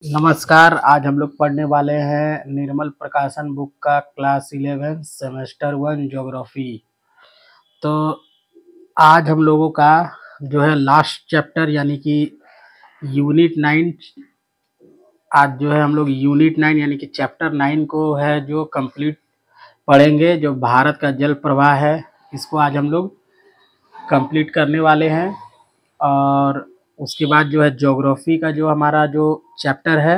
नमस्कार। आज हम लोग पढ़ने वाले हैं निर्मल प्रकाशन बुक का क्लास 11 सेमेस्टर 1 ज्योग्राफी। तो आज हम लोगों का जो है लास्ट चैप्टर यानी कि यूनिट 9, आज जो है हम लोग यूनिट 9 यानी कि चैप्टर 9 को है जो कंप्लीट पढ़ेंगे। जो भारत का जल प्रवाह है इसको आज हम लोग कंप्लीट करने वाले हैं। और उसके बाद जो है ज्योग्राफी का जो हमारा जो चैप्टर है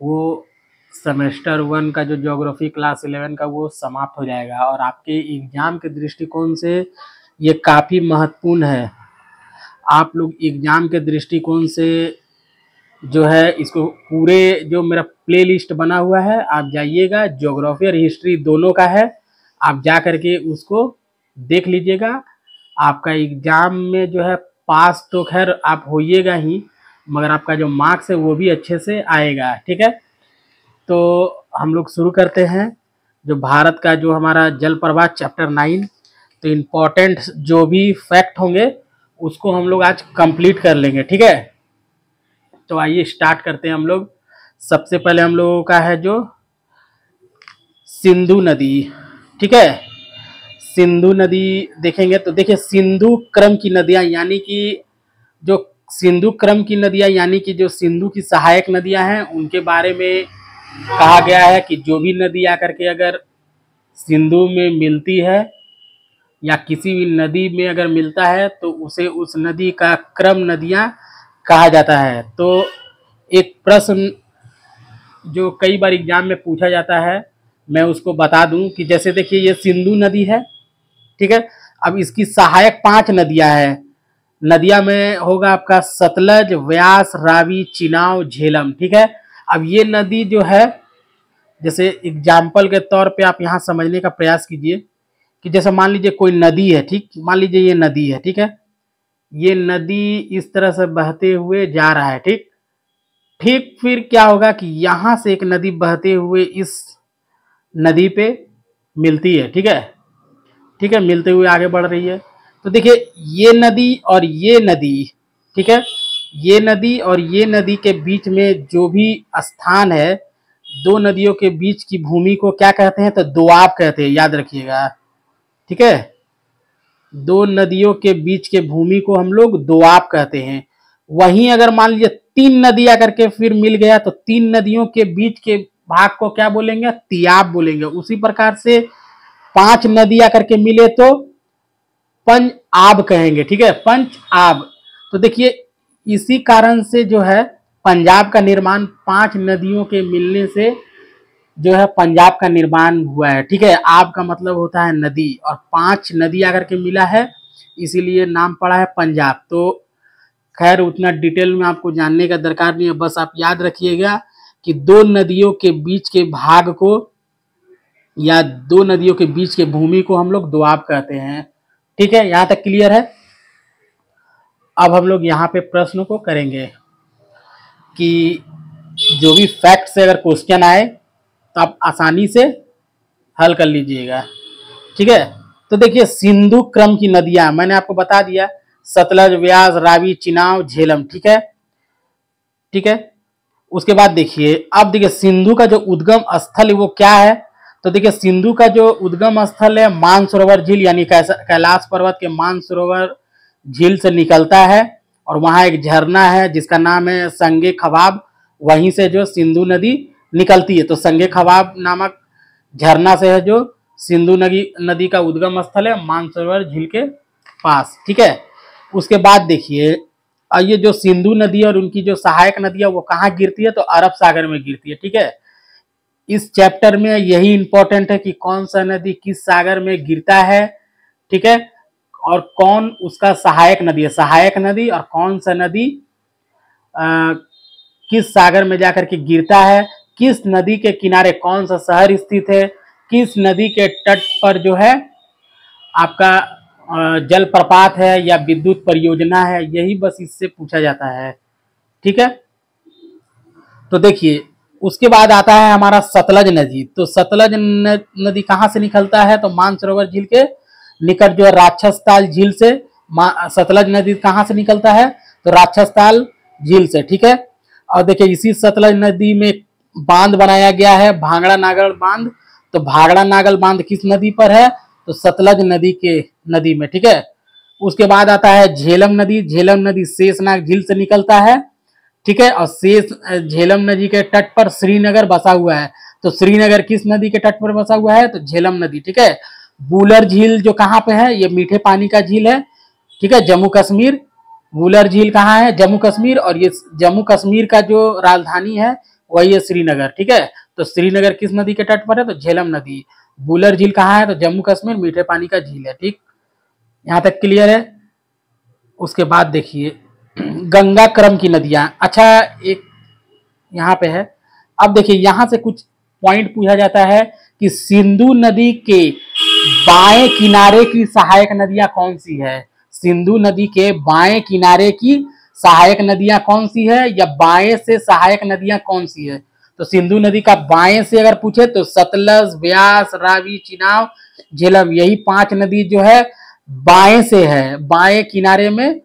वो सेमेस्टर 1 का जो ज्योग्राफी क्लास 11 का वो समाप्त हो जाएगा। और आपके एग्ज़ाम के दृष्टिकोण से ये काफ़ी महत्वपूर्ण है। आप लोग एग्ज़ाम के दृष्टिकोण से जो है इसको पूरे जो मेरा प्लेलिस्ट बना हुआ है आप जाइएगा, ज्योग्राफी और हिस्ट्री दोनों का है, आप जा करके उसको देख लीजिएगा। आपका एग्ज़ाम में जो है पास तो खैर आप होइएगा ही, मगर आपका जो मार्क्स है वो भी अच्छे से आएगा। ठीक है, तो हम लोग शुरू करते हैं जो भारत का जो हमारा जल प्रवाह चैप्टर 9। तो इम्पोर्टेंट जो भी फैक्ट होंगे उसको हम लोग आज कंप्लीट कर लेंगे। ठीक है, तो आइए स्टार्ट करते हैं हम लोग। सबसे पहले हम लोगों का है जो सिंधु नदी। ठीक है, सिंधु नदी देखेंगे तो देखिए सिंधु क्रम की नदियां यानी कि जो सिंधु क्रम की नदियां यानी कि जो सिंधु की सहायक नदियां हैं उनके बारे में कहा गया है कि जो भी नदी आकर के अगर सिंधु में मिलती है या किसी भी नदी में अगर मिलता है तो उसे उस नदी का क्रम नदियां कहा जाता है। तो एक प्रश्न जो कई बार एग्जाम में पूछा जाता है मैं उसको बता दूं कि जैसे देखिए ये सिंधु नदी है। ठीक है, अब इसकी सहायक 5 नदियां हैं। नदियां में होगा आपका सतलज, व्यास, रावी, चिनाव, झेलम। ठीक है, अब ये नदी जो है जैसे एग्जाम्पल के तौर पे आप यहाँ समझने का प्रयास कीजिए कि जैसे मान लीजिए कोई नदी है। ठीक, मान लीजिए ये नदी है। ठीक है, ये नदी इस तरह से बहते हुए जा रहा है। ठीक ठीक फिर क्या होगा कि यहाँ से एक नदी बहते हुए इस नदी पे मिलती है। ठीक है, ठीक है, मिलते हुए आगे बढ़ रही है। तो देखिए ये नदी और ये नदी, ठीक है, ये नदी और ये नदी के बीच में जो भी स्थान है, दो नदियों के बीच की भूमि को क्या कहते हैं? तो दोआब कहते हैं, याद रखिएगा। ठीक है, दो नदियों के बीच के भूमि को हम लोग दोआब कहते हैं। वहीं अगर मान लीजिए 3 नदी आकर के फिर मिल गया तो 3 नदियों के बीच के भाग को क्या बोलेंगे? तियाब बोलेंगे। उसी प्रकार से 5 नदी आकर के मिले तो पंच आब कहेंगे। ठीक है, पंच आब। तो देखिए इसी कारण से जो है पंजाब का निर्माण 5 नदियों के मिलने से जो है पंजाब का निर्माण हुआ है। ठीक है, आब का मतलब होता है नदी और 5 नदी आकर के मिला है इसीलिए नाम पड़ा है पंजाब। तो खैर उतना डिटेल में आपको जानने का दरकार नहीं है, बस आप याद रखिएगा कि दो नदियों के बीच के भाग को या दो नदियों के बीच के भूमि को हम लोग दोआब कहते हैं। ठीक है, यहां तक क्लियर है। अब हम लोग यहाँ पे प्रश्न को करेंगे कि जो भी फैक्ट से अगर क्वेश्चन आए तो आप आसानी से हल कर लीजिएगा। ठीक है, तो देखिए सिंधु क्रम की नदियां मैंने आपको बता दिया, सतलज, व्यास, रावी, चिनाव, झेलम। ठीक है, ठीक है, उसके बाद देखिए अब देखिए सिंधु का जो उद्गम स्थल है वो क्या है? तो देखिए सिंधु का जो उद्गम स्थल है मानसरोवर झील यानी कैलाश पर्वत के मानसरोवर झील से निकलता है और वहां एक झरना है जिसका नाम है संगे खवाब। वहीं से जो सिंधु नदी निकलती है। तो संगे खवाब नामक झरना से है जो सिंधु नदी का उद्गम स्थल है मानसरोवर झील के पास। ठीक है, उसके बाद देखिए ये जो सिंधु नदी और उनकी जो सहायक नदी है वो कहाँ गिरती है? तो अरब सागर में गिरती है। ठीक है, इस चैप्टर में यही इंपॉर्टेंट है कि कौन सा नदी किस सागर में गिरता है। ठीक है, और कौन उसका सहायक नदी है, सहायक नदी, और कौन सा नदी किस सागर में जाकर के गिरता है, किस नदी के किनारे कौन सा शहर स्थित है, किस नदी के तट पर जो है आपका जलप्रपात है या विद्युत परियोजना है, यही बस इससे पूछा जाता है। ठीक है, तो देखिए उसके बाद आता है हमारा सतलज नदी। तो सतलज नदी कहाँ से निकलता है? तो मानसरोवर झील के निकट जो है राक्षसताल झील से सतलज नदी कहाँ से निकलता है? तो राक्षसताल झील से। ठीक है, और देखिए इसी सतलज नदी में बांध बनाया गया है, भांगड़ा नागल बांध। तो भांगड़ा नागल बांध किस नदी पर है? तो सतलज नदी में, ठीक है। उसके बाद आता है झेलम नदी। झेलम नदी शेषनाग झील से निकलता है, ठीक है। और झेलम नदी के तट पर श्रीनगर बसा हुआ है। तो श्रीनगर किस नदी के तट पर बसा हुआ है? तो झेलम नदी, ठीक है। बूलर झील जो कहाँ पे है? ये मीठे पानी का झील है, ठीक है, जम्मू कश्मीर। वुलर झील कहाँ है? जम्मू कश्मीर। और ये जम्मू कश्मीर का जो राजधानी है वही है श्रीनगर, ठीक है। तो श्रीनगर किस नदी के तट पर है? तो झेलम नदी। वुलर झील कहाँ है? तो जम्मू कश्मीर, मीठे पानी का झील है, ठीक। यहाँ तक क्लियर है। उसके बाद देखिए गंगा क्रम की नदियां। अच्छा, एक यहाँ पे है। अब देखिए यहाँ से कुछ पॉइंट पूछा जाता है कि सिंधु नदी के बाएं किनारे की सहायक नदियां कौन सी है? सिंधु नदी के बाएं किनारे की सहायक नदियां कौन सी है, या बाएं से सहायक नदियां कौन सी है? तो सिंधु नदी का बाएं से अगर पूछे तो सतलज, व्यास, रावी, चिनाब, झेलम, यही 5 नदी जो है बाएं से है, बाएं किनारे में,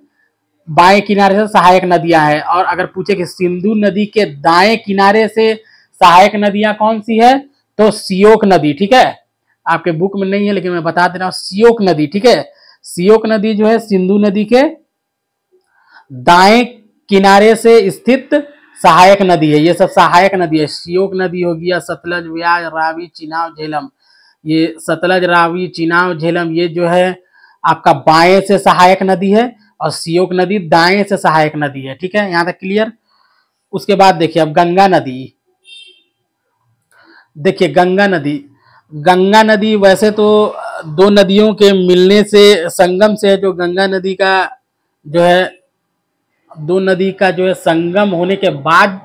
बाएं किनारे से सहायक नदियां हैं। और अगर पूछे कि सिंधु नदी के दाएं किनारे से सहायक नदियां कौन सी है? तो सियोक नदी, ठीक है। आपके बुक में नहीं है लेकिन मैं बता दे रहा हूं, सियोक नदी, ठीक है। सियोक नदी जो है सिंधु नदी के दाएं किनारे से स्थित सहायक नदी है। ये सब सहायक नदी है। सियोक नदी हो गया, सतलज, व्यास, रावी, चिनाब, झेलम। ये सतलज, रावी, चिनाब, झेलम ये जो है आपका बाएं से सहायक नदी है, और सियोक नदी दाएं से सहायक नदी है, ठीक है। यहां तक क्लियर। उसके बाद देखिए अब गंगा नदी। देखिए गंगा नदी वैसे तो 2 नदियों के मिलने से, संगम से है, जो गंगा नदी का जो है 2 नदी का जो है संगम होने के बाद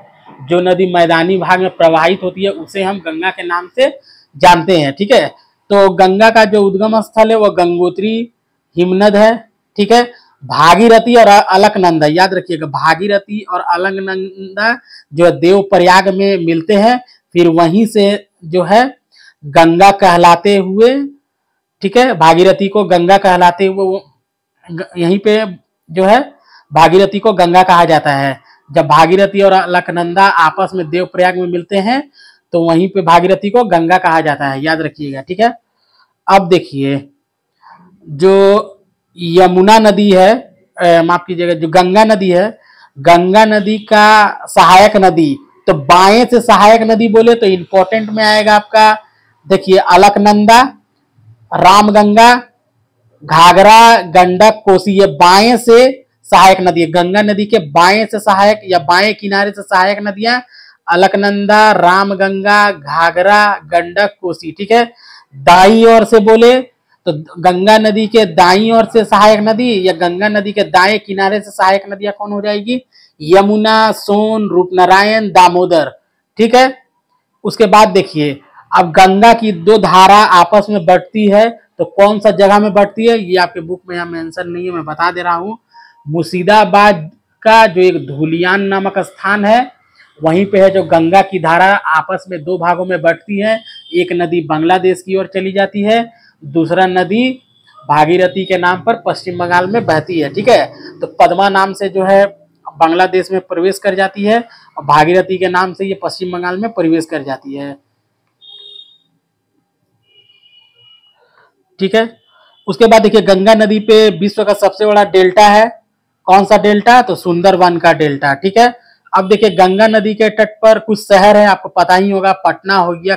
जो नदी मैदानी भाग में प्रवाहित होती है उसे हम गंगा के नाम से जानते हैं, ठीक है। तो गंगा का जो उद्गम स्थल है वो गंगोत्री हिमनद है, ठीक है। भागीरथी और अलकनंदा, याद रखिएगा, भागीरथी और अलकनंदा जो है देवप्रयाग में मिलते हैं, फिर वहीं से जो है गंगा कहलाते हुए, ठीक है, भागीरथी को गंगा कहलाते हुए यहीं पे जो है भागीरथी को गंगा कहा जाता है। जब भागीरथी और अलकनंदा आपस में देवप्रयाग में मिलते हैं तो वहीं पे भागीरथी को गंगा कहा जाता है, याद रखिएगा, ठीक है। अब देखिए जो यमुना नदी है, माफ कीजिएगा, जो गंगा नदी है, गंगा नदी का सहायक नदी, तो बाएं से सहायक नदी बोले तो इंपॉर्टेंट में आएगा आपका, देखिए अलकनंदा, रामगंगा, घाघरा, गंडक, कोसी, ये बाएं से सहायक नदी है। गंगा नदी के बाएं से सहायक या बाएं किनारे से सहायक नदियां अलकनंदा, रामगंगा, घाघरा, गंडक, कोसी, ठीक है। दाई ओर से बोले तो गंगा नदी के दाई ओर से सहायक नदी या गंगा नदी के दाएं किनारे से सहायक नदियां कौन हो जाएगी? यमुना, सोन, रूपनारायण, दामोदर, ठीक है। उसके बाद देखिए अब गंगा की 2 धारा आपस में बढ़ती है तो कौन सा जगह में बढ़ती है? ये आपके बुक में यहाँ मेंशन नहीं है, मैं बता दे रहा हूँ। मुर्शिदाबाद का जो एक धुलियान नामक स्थान है वहीं पे है जो गंगा की धारा आपस में 2 भागों में बढ़ती है। एक नदी बांग्लादेश की ओर चली जाती है, दूसरा नदी भागीरथी के नाम पर पश्चिम बंगाल में बहती है, ठीक है। तो पद्मा नाम से जो है बांग्लादेश में प्रवेश कर जाती है और भागीरथी के नाम से ये पश्चिम बंगाल में प्रवेश कर जाती है, ठीक है। उसके बाद देखिए गंगा नदी पे विश्व का सबसे बड़ा डेल्टा है, कौन सा डेल्टा? तो सुंदरवन का डेल्टा, ठीक है। अब देखिए गंगा नदी के तट पर कुछ शहर है, आपको पता ही होगा, पटना हो गया,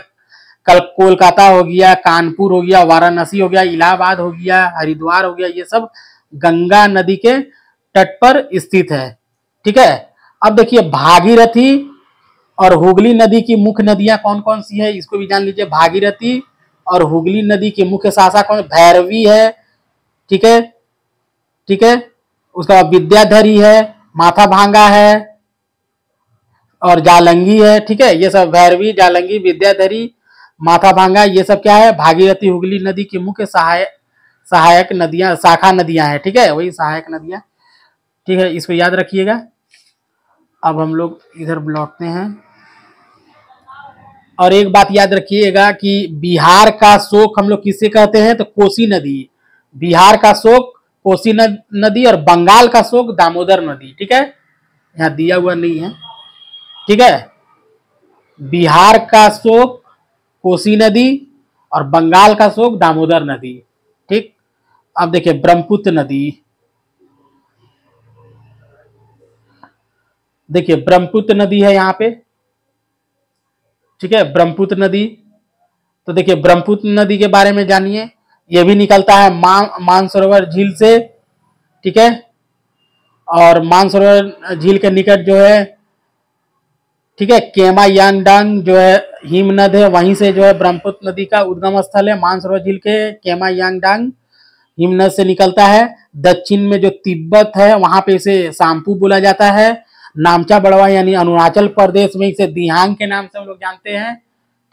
कल कोलकाता हो गया, कानपुर हो गया, वाराणसी हो गया, इलाहाबाद हो गया, हरिद्वार हो गया, ये सब गंगा नदी के तट पर स्थित है, ठीक है। अब देखिए भागीरथी और हुगली नदी की मुख्य नदियां कौन कौन सी है, इसको भी जान लीजिए। भागीरथी और हुगली नदी की मुख्य शाखा कौन? भैरवी है, ठीक है, ठीक है। उसका बाद विद्याधरी है, माथा भांगा है और जालंगी है, ठीक है। ये सब भैरवी, जालंगी, विद्याधरी, माथा भांगा, ये सब क्या है? भागीरथी हुगली नदी की मुख्य सहायक नदियां, शाखा नदियां हैं, ठीक है, वही सहायक नदियां, ठीक है। इसको याद रखिएगा। अब हम लोग इधर लौटते हैं और एक बात याद रखिएगा कि बिहार का शोक हम लोग किसे कहते हैं? तो कोसी नदी। बिहार का शोक कोसी नदी और बंगाल का शोक दामोदर नदी, ठीक है। यहाँ दिया हुआ नहीं है, ठीक है। बिहार का शोक कोसी नदी और बंगाल का शोक दामोदर नदी। ठीक। अब देखिए ब्रह्मपुत्र नदी, देखिए ब्रह्मपुत्र नदी है यहाँ पे, ठीक है, ब्रह्मपुत्र नदी। तो देखिए ब्रह्मपुत्र नदी के बारे में जानिए, ये भी निकलता है मानसरोवर झील से, ठीक है। और मानसरोवर झील के निकट जो है, ठीक है, केमा यांगडांग जो है हिमनद है, वहीं से जो है ब्रह्मपुत्र नदी का उद्गम स्थल है। मानसरोवर झील के केमा यांगडांग हिमनद से निकलता है। दक्षिण में जो तिब्बत है वहां पे इसे सांपू बोला जाता है। नामचा बड़वा यानी अरुणाचल प्रदेश में इसे दिहांग के नाम से हम लोग जानते हैं,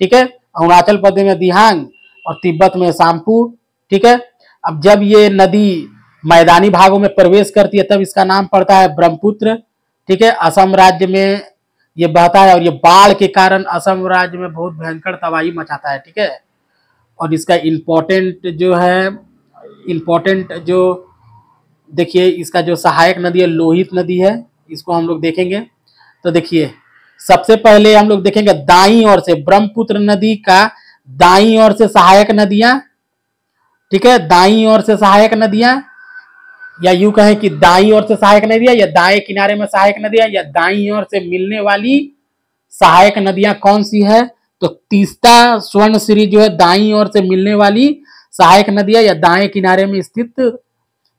ठीक है। अरुणाचल प्रदेश में दिहांग और तिब्बत में सांपू, ठीक है। अब जब ये नदी मैदानी भागों में प्रवेश करती है तब इसका नाम पड़ता है ब्रह्मपुत्र, ठीक है। असम राज्य में ये बहता है और ये बाढ़ के कारण असम राज्य में बहुत भयंकर तबाही मचाता है, ठीक है। और इसका इम्पोर्टेंट जो देखिए इसका जो सहायक नदी है लोहित नदी है, इसको हम लोग देखेंगे। तो देखिए सबसे पहले हम लोग देखेंगे दाईं ओर से ब्रह्मपुत्र नदी का दाईं ओर से सहायक नदियां, ठीक है, दाईं ओर से सहायक नदियां, या यूं कहें कि दाईं ओर से सहायक नदियां या दाएं किनारे में सहायक नदियां या दाईं ओर से मिलने वाली सहायक नदियां कौन सी है? तो तीस्ता स्वर्णश्री जो है दाईं ओर से मिलने वाली सहायक नदियां या दाएं किनारे में स्थित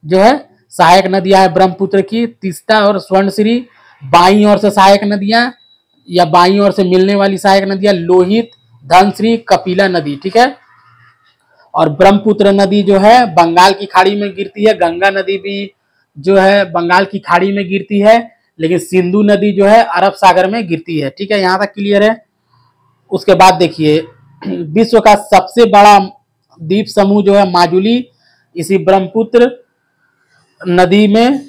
जो है सहायक नदियां है ब्रह्मपुत्र की, तीस्ता और स्वर्णश्री। बाईं ओर से सहायक नदियां या बाईं ओर से मिलने वाली सहायक नदियां लोहित, धनश्री, कपिला नदी, ठीक है। और ब्रह्मपुत्र नदी जो है बंगाल की खाड़ी में गिरती है। गंगा नदी भी जो है बंगाल की खाड़ी में गिरती है, लेकिन सिंधु नदी जो है अरब सागर में गिरती है, ठीक है। यहां तक क्लियर है। उसके बाद देखिए विश्व का सबसे बड़ा द्वीप समूह जो है माजुली इसी ब्रह्मपुत्र नदी में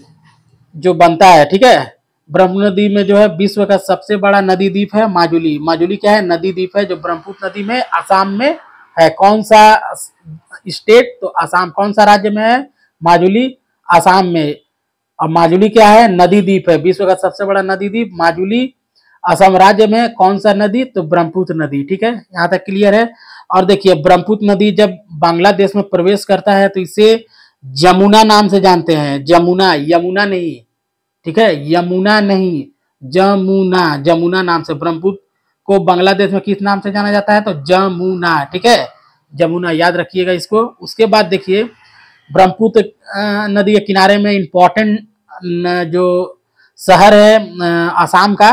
जो बनता है, ठीक है। ब्रह्मपुत्र नदी में जो है विश्व का सबसे बड़ा नदी द्वीप है माजुली। माजुली क्या है? नदी द्वीप है जो ब्रह्मपुत्र नदी में असम में है। कौन सा स्टेट? तो असम। कौन सा राज्य में है? माजुली असम में। और माजुली क्या है? नदी द्वीप है। विश्व का सबसे बड़ा नदी द्वीप माजुली असम राज्य में। कौन सा नदी? तो ब्रह्मपुत्र नदी, ठीक है। यहाँ तक क्लियर है। और देखिए ब्रह्मपुत्र नदी जब बांग्लादेश में प्रवेश करता है तो इसे जमुना नाम से जानते हैं। जमुना, यमुना नहीं, ठीक है, यमुना नहीं, जमुना, जमुना नाम से। ब्रह्मपुत्र को बांग्लादेश में किस नाम से जाना जाता है? तो जमुना, ठीक है, जमुना, याद रखिएगा इसको। उसके बाद देखिए ब्रह्मपुत्र नदी के किनारे में इंपॉर्टेंट जो शहर है आसाम का,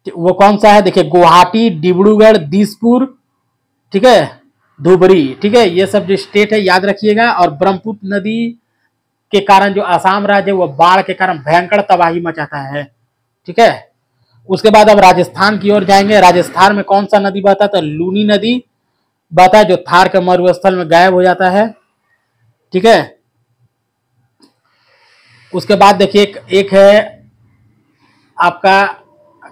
वो कौन सा है? देखिए गुवाहाटी, डिब्रूगढ़, दिसपुर, ठीक है, धुबरी, ठीक है, ये सब जो स्टेट है याद रखिएगा। और ब्रह्मपुत्र नदी के कारण जो आसाम राज्य है वो बाढ़ के कारण भयंकर तबाही मचाता है, ठीक है। उसके बाद अब राजस्थान की ओर जाएंगे। राजस्थान में कौन सा नदी बहता है? तो लूनी नदी बहता है जो थार के मरुस्थल में गायब हो जाता है, ठीक है। उसके बाद देखिए एक है आपका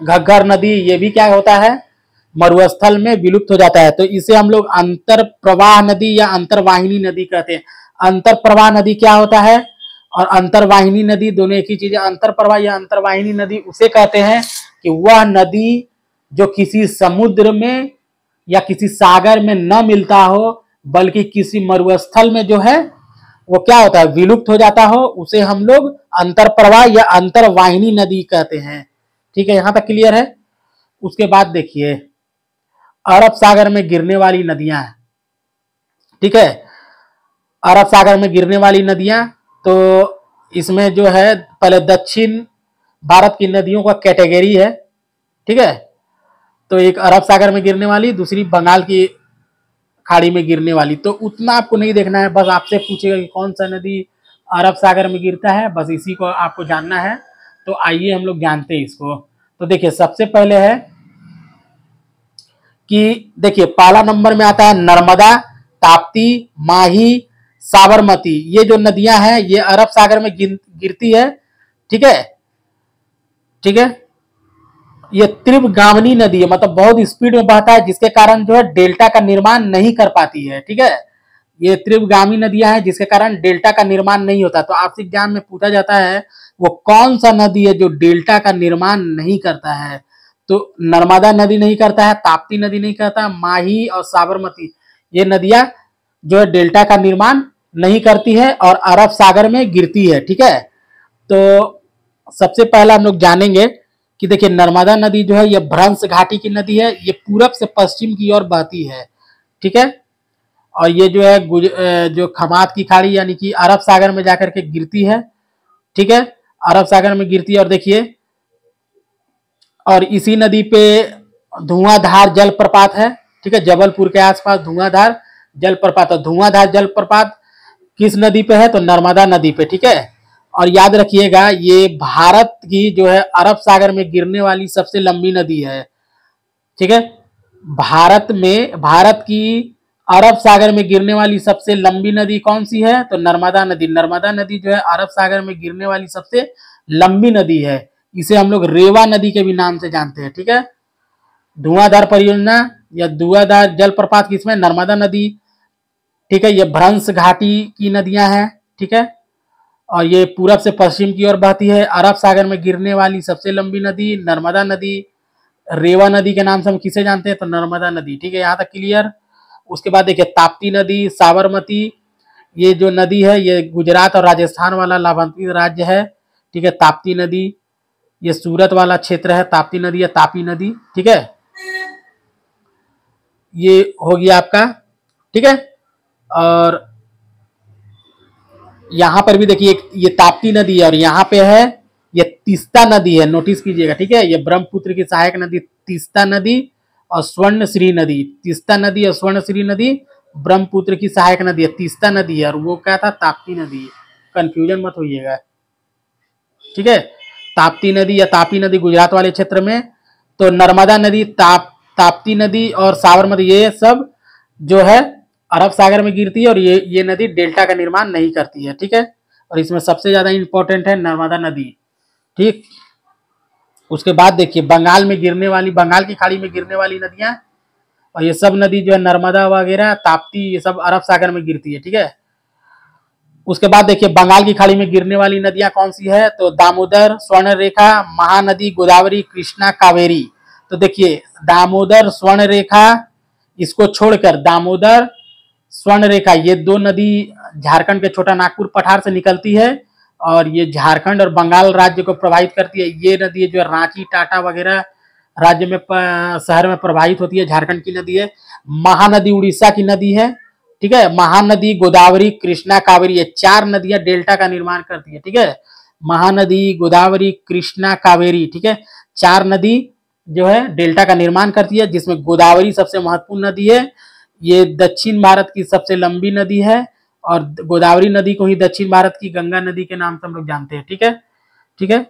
घग्गर नदी, ये भी क्या होता है? मरुस्थल में विलुप्त हो जाता है। तो इसे हम लोग अंतर प्रवाह नदी या अंतरवाहिनी नदी कहते हैं। अंतर प्रवाह नदी क्या होता है और अंतरवाहिनी नदी दोनों एक ही चीज है। अंतर प्रवाह या अंतरवाहिनी नदी उसे कहते हैं कि वह नदी जो किसी समुद्र में या किसी सागर में न मिलता हो बल्कि किसी मरुस्थल में जो है वो क्या होता है? विलुप्त हो जाता हो, उसे हम लोग अंतर प्रवाह या अंतरवाहिनी नदी कहते हैं, ठीक है। यहां तक क्लियर है। उसके बाद देखिए अरब सागर में गिरने वाली नदियां, ठीक है, अरब सागर में गिरने वाली नदियां। तो इसमें जो है पहले दक्षिण भारत की नदियों का कैटेगरी है, ठीक है। तो एक अरब सागर में गिरने वाली, दूसरी बंगाल की खाड़ी में गिरने वाली। तो उतना आपको नहीं देखना है, बस आपसे पूछेगा कि कौन सा नदी अरब सागर में गिरता है, बस इसी को आपको जानना है। तो आइए हम लोग जानते हैं इसको। तो देखिए सबसे पहले है कि देखिए पहला नंबर में आता है नर्मदा, ताप्ती, माही, साबरमती। ये जो नदियां हैं ये अरब सागर में गिरती है, ठीक है, ठीक है। ये त्रिभगामिनी नदी है, मतलब बहुत स्पीड में बहता है जिसके कारण जो है डेल्टा का निर्माण नहीं कर पाती है, ठीक है। ये त्रिभगामी नदियां हैं जिसके कारण डेल्टा का निर्माण नहीं होता। तो आपसे एग्जाम में पूछा जाता है वो कौन सा नदी है जो डेल्टा का निर्माण नहीं करता है? तो नर्मदा नदी नहीं करता है, ताप्ती नदी नहीं करता, माही और साबरमती ये नदियां जो है डेल्टा का निर्माण नहीं करती है और अरब सागर में गिरती है। ठीक है, तो सबसे पहला हम लोग जानेंगे कि देखिए नर्मदा नदी जो है ये भ्रंश घाटी की नदी है, ये पूरब से पश्चिम की ओर बहती है। ठीक है, और ये जो है जो खमात की खाड़ी यानी कि अरब सागर में जाकर के गिरती है। ठीक है, अरब सागर में गिरती है। और देखिए, और इसी नदी पे धुआंधार जलप्रपात है। ठीक है, जबलपुर के आसपास धुआंधार जलप्रपात है। धुआंधार जलप्रपात किस नदी पे है? तो नर्मदा नदी पे। ठीक है, और याद रखिएगा ये भारत की जो है अरब सागर में गिरने वाली सबसे लंबी नदी है। ठीक है, भारत की अरब सागर में गिरने वाली सबसे लंबी नदी कौन सी है? तो नर्मदा नदी। नर्मदा नदी जो है अरब सागर में गिरने वाली सबसे लंबी नदी है। इसे हम लोग रेवा नदी के भी नाम से जानते हैं। ठीक है, धुआंधार परियोजना या धुआंधार जलप्रपात किसमें? नर्मदा नदी। ठीक है, ये भ्रंश घाटी की नदियां हैं। ठीक है, और ये पूरब से पश्चिम की ओर बहती है। अरब सागर में गिरने वाली सबसे लंबी नदी नर्मदा नदी। रेवा नदी के नाम से हम किसे जानते हैं? तो नर्मदा नदी। ठीक है, यहाँ तक क्लियर। उसके बाद देखिए ताप्ती नदी, साबरमती, ये जो नदी है ये गुजरात और राजस्थान वाला लाभांकित राज्य है। ठीक है, ताप्ती नदी ये सूरत वाला क्षेत्र है। ताप्ती नदी या तापी नदी। ठीक है, ये हो गया आपका। ठीक है, और यहां पर भी देखिए ये ताप्ती नदी है और यहाँ पे है ये तीस्ता नदी है। नोटिस कीजिएगा। ठीक है, ये ब्रह्मपुत्र की सहायक नदी तीस्ता नदी और स्वर्णश्री नदी। तीस्ता नदी और स्वर्णश्री नदी ब्रह्मपुत्र की सहायक नदी है। तीस्ता नदी है और वो क्या था? ताप्ती नदी। कंफ्यूजन मत होइएगा। ठीक है, ताप्ती नदी या तापी नदी गुजरात वाले क्षेत्र में, तो नर्मदा नदी, ताप्ती नदी और साबरमती ये सब जो है अरब सागर में गिरती है और ये नदी डेल्टा का निर्माण नहीं करती है। ठीक है, और इसमें सबसे ज्यादा इंपॉर्टेंट है नर्मदा नदी। ठीक, उसके बाद देखिए बंगाल में गिरने वाली, बंगाल की खाड़ी में गिरने वाली नदियां, और ये सब नदी जो है नर्मदा वगैरह, ताप्ती, ये सब अरब सागर में गिरती है। ठीक है, उसके बाद देखिए बंगाल की खाड़ी में गिरने वाली नदियां कौन सी है? तो दामोदर, स्वर्णरेखा, महानदी, गोदावरी, कृष्णा, कावेरी। तो देखिए दामोदर, स्वर्णरेखा, इसको छोड़कर दामोदर, स्वर्णरेखा ये दो नदी झारखंड के छोटा नागपुर पठार से निकलती है और ये झारखंड और बंगाल राज्य को प्रभावित करती है। ये नदी जो है रांची, टाटा वगैरह राज्य में शहर में प्रभावित होती है, झारखंड की नदी है। महानदी उड़ीसा की नदी है। ठीक है, महानदी, गोदावरी, कृष्णा, कावेरी, ये चार नदियां डेल्टा का निर्माण करती है। ठीक है, महानदी, गोदावरी, कृष्णा, कावेरी। ठीक है, चार नदी जो है डेल्टा का निर्माण करती है, जिसमें गोदावरी सबसे महत्वपूर्ण नदी है। ये दक्षिण भारत की सबसे लंबी नदी है और गोदावरी नदी को ही दक्षिण भारत की गंगा नदी के नाम से हम लोग जानते हैं। ठीक है, ठीक है,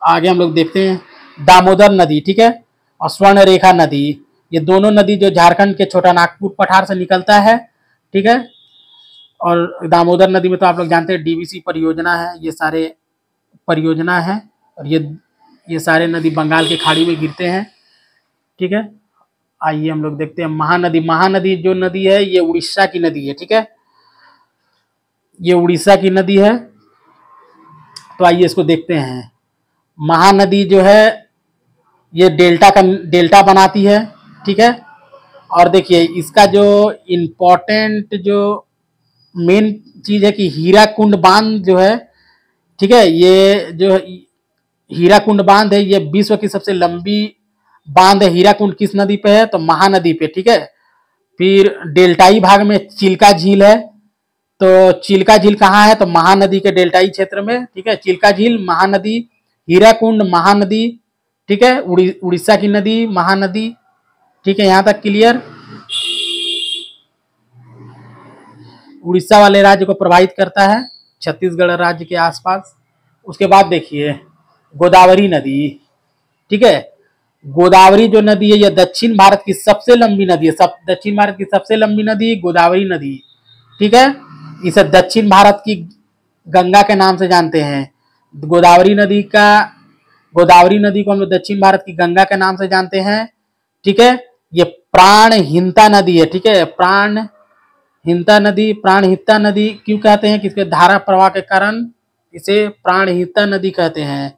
आगे हम लोग देखते हैं दामोदर नदी। ठीक है, और स्वर्णरेखा नदी, ये दोनों नदी जो झारखंड के छोटा नागपुर पठार से निकलता है। ठीक है, और दामोदर नदी में तो आप लोग जानते हैं डीवीसी परियोजना है, ये सारे परियोजना है और ये सारे नदी बंगाल की खाड़ी में गिरते हैं। ठीक है, आइए हम लोग देखते हैं महानदी। महानदी जो नदी है ये उड़ीसा की नदी है। ठीक है, ये उड़ीसा की नदी है। तो आइए इसको देखते हैं। महानदी जो है ये डेल्टा बनाती है। ठीक है, और देखिए इसका जो इम्पोर्टेंट जो मेन चीज है कि हीराकुंड बांध जो है, ठीक है, ये जो हीराकुंड बांध है ये विश्व की सबसे लंबी बांध है। हीराकुंड किस नदी पे है? तो महानदी पे। ठीक है, फिर डेल्टाई भाग में चिल्का झील है। तो चिल्का झील कहाँ है? तो महानदी के डेल्टाई क्षेत्र में। ठीक है, चिल्का झील, महानदी, हीराकुंड, महानदी। ठीक है, उड़ीसा की नदी, महानदी। ठीक है, यहां तक क्लियर। उड़ीसा वाले राज्य को प्रभावित करता है, छत्तीसगढ़ राज्य के आसपास। उसके बाद देखिए गोदावरी नदी। ठीक है, गोदावरी जो नदी है यह दक्षिण भारत की सबसे लंबी नदी है। दक्षिण भारत की सबसे लंबी नदी गोदावरी नदी। ठीक है, इसे दक्षिण भारत की गंगा के नाम से जानते हैं। गोदावरी नदी को हम लोग दक्षिण भारत की गंगा के नाम से जानते हैं। ठीक है, ये प्राणहिता नदी है। ठीक है, प्राणहिता नदी क्यों कहते हैं? कि इसके धारा प्रवाह के कारण इसे प्राणहिता नदी कहते हैं।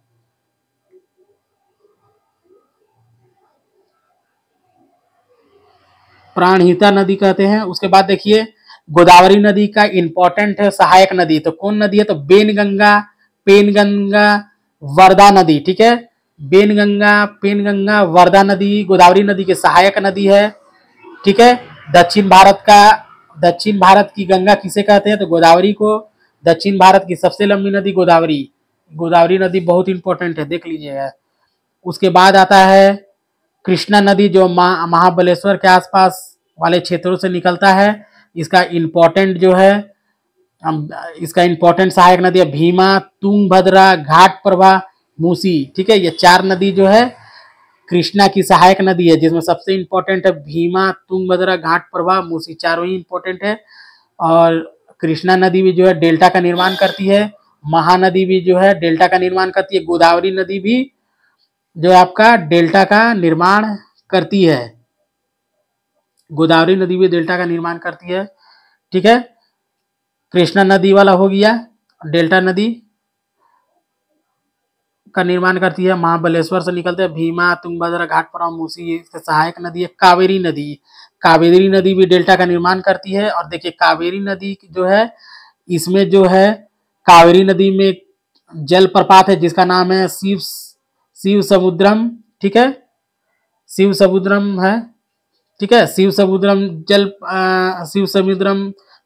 प्राणहिता नदी कहते हैं। उसके बाद देखिए गोदावरी नदी का इंपॉर्टेंट है सहायक नदी, तो कौन नदी है, तो बेनगंगा, पेनगंगा, वर्धा नदी, ठीक है। बेनगंगा, पेनगंगा, वर्धा नदी गोदावरी नदी के सहायक नदी है, ठीक है। दक्षिण भारत की गंगा किसे कहते हैं, तो गोदावरी को। दक्षिण भारत की सबसे लंबी नदी गोदावरी, गोदावरी नदी बहुत इंपॉर्टेंट है, देख लीजिएगा। उसके बाद आता है कृष्णा नदी, जो महाबलेश्वर के आसपास वाले क्षेत्रों से निकलता है। इसका इंपॉर्टेंट जो है, इसका इंपॉर्टेंट सहायक नदी है भीमा, तुंगभद्रा, घाट प्रभा, मूसी, ठीक है। ये 4 नदी जो है कृष्णा की सहायक नदी है, जिसमें सबसे इंपॉर्टेंट है भीमा, तुंगभद्रा, घाट प्रभा, मूसी, चारों ही इंपॉर्टेंट है। और कृष्णा नदी भी जो है डेल्टा का निर्माण करती है, महानदी भी जो है डेल्टा का निर्माण करती है, गोदावरी नदी भी जो है आपका डेल्टा का निर्माण करती है, गोदावरी नदी भी डेल्टा का निर्माण करती है, ठीक है। कृष्णा नदी वाला हो गया, डेल्टा नदी का निर्माण करती है, महाबलेश्वर से निकलते हैं भीमा, तुंगभद्रा, घाटप्रभा, मूसी, इसके सहायक नदी है। कावेरी नदी, कावेरी नदी भी डेल्टा का निर्माण करती है। और देखिए कावेरी नदी जो है, इसमें जो है कावेरी नदी में जल प्रपात है जिसका नाम है शिव समुद्रम, ठीक है, शिव समुद्रम है, ठीक है। शिव समुद्रम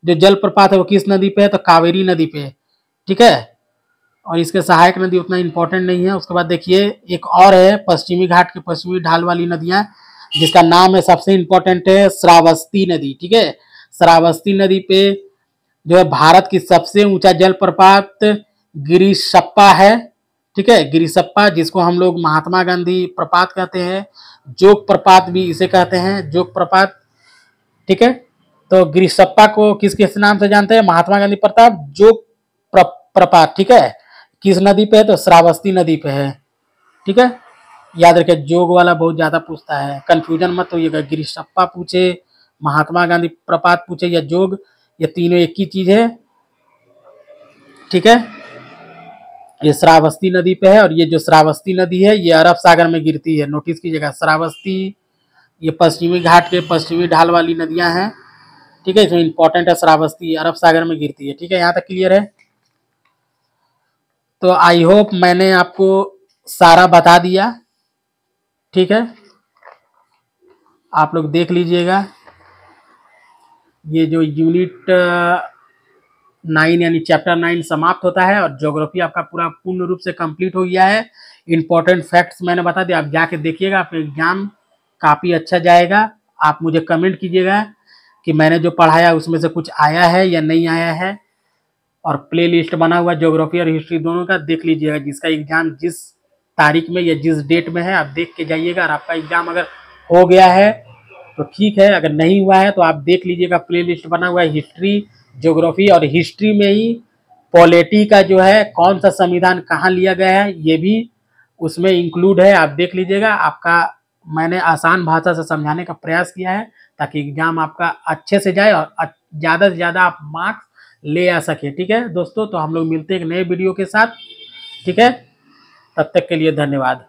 जो जल प्रपात है वो किस नदी पे है, तो कावेरी नदी पे, ठीक है। और इसके सहायक नदी उतना इंपॉर्टेंट नहीं है। उसके बाद देखिए एक और है पश्चिमी घाट के पश्चिमी ढाल वाली नदियां, जिसका नाम है सबसे इंपॉर्टेंट है श्रावस्ती नदी, ठीक है। श्रावस्ती नदी पे जो है भारत की सबसे ऊंचा जलप्रपात गिरिसप्पा है, ठीक है, गिरिसप्पा, जिसको हम लोग महात्मा गांधी प्रपात कहते हैं, जोग प्रपात भी इसे कहते हैं, जोग प्रपात, ठीक है। तो गिरिसप्पा को किस किस नाम से जानते हैं, महात्मा गांधी प्रताप जोग प्रपात, ठीक है। किस नदी पे है, तो श्रावस्ती नदी पे है, ठीक है। याद रखिए जोग वाला बहुत ज्यादा पूछता है, कंफ्यूजन मत होइएगा, गिरिसप्पा पूछे, महात्मा गांधी प्रपात पूछे या जोग, ये तीनों एक ही चीज है, ठीक है। ये श्रावस्ती नदी पे है। और ये जो श्रावस्ती नदी है ये अरब सागर में गिरती है, नोटिस कीजिएगा। श्रावस्ती ये पश्चिमी घाट के पश्चिमी ढाल वाली नदियां हैं, ठीक है। इसमें इंपॉर्टेंट है श्रावस्ती, अरब सागर में गिरती है, ठीक है। यहाँ तक क्लियर है। तो आई होप मैंने आपको सारा बता दिया, ठीक है। आप लोग देख लीजिएगा, ये जो यूनिट 9 यानी चैप्टर 9 समाप्त होता है और ज्योग्राफी आपका पूरा पूर्ण रूप से कंप्लीट हो गया है। इंपॉर्टेंट फैक्ट्स मैंने बता दिया, आप जाके देखिएगा, आपका एग्जाम काफ़ी अच्छा जाएगा। आप मुझे कमेंट कीजिएगा कि मैंने जो पढ़ाया उसमें से कुछ आया है या नहीं आया है। और प्ले लिस्ट बना हुआ ज्योग्राफी और हिस्ट्री दोनों का देख लीजिएगा, जिसका एग्जाम जिस तारीख में या जिस डेट में है आप देख के जाइएगा। और आपका एग्जाम अगर हो गया है तो ठीक है, अगर नहीं हुआ है तो आप देख लीजिएगा, प्ले लिस्ट बना हुआ है हिस्ट्री, ज्योग्राफी। और हिस्ट्री में ही पॉलिटी का जो है कौन सा संविधान कहाँ लिया गया है ये भी उसमें इंक्लूड है, आप देख लीजिएगा। आपका मैंने आसान भाषा से समझाने का प्रयास किया है ताकि एग्जाम आपका अच्छे से जाए और ज़्यादा से ज़्यादा आप मार्क्स ले आ सके, ठीक है दोस्तों। तो हम लोग मिलते हैं एक नए वीडियो के साथ, ठीक है। तब तक के लिए धन्यवाद।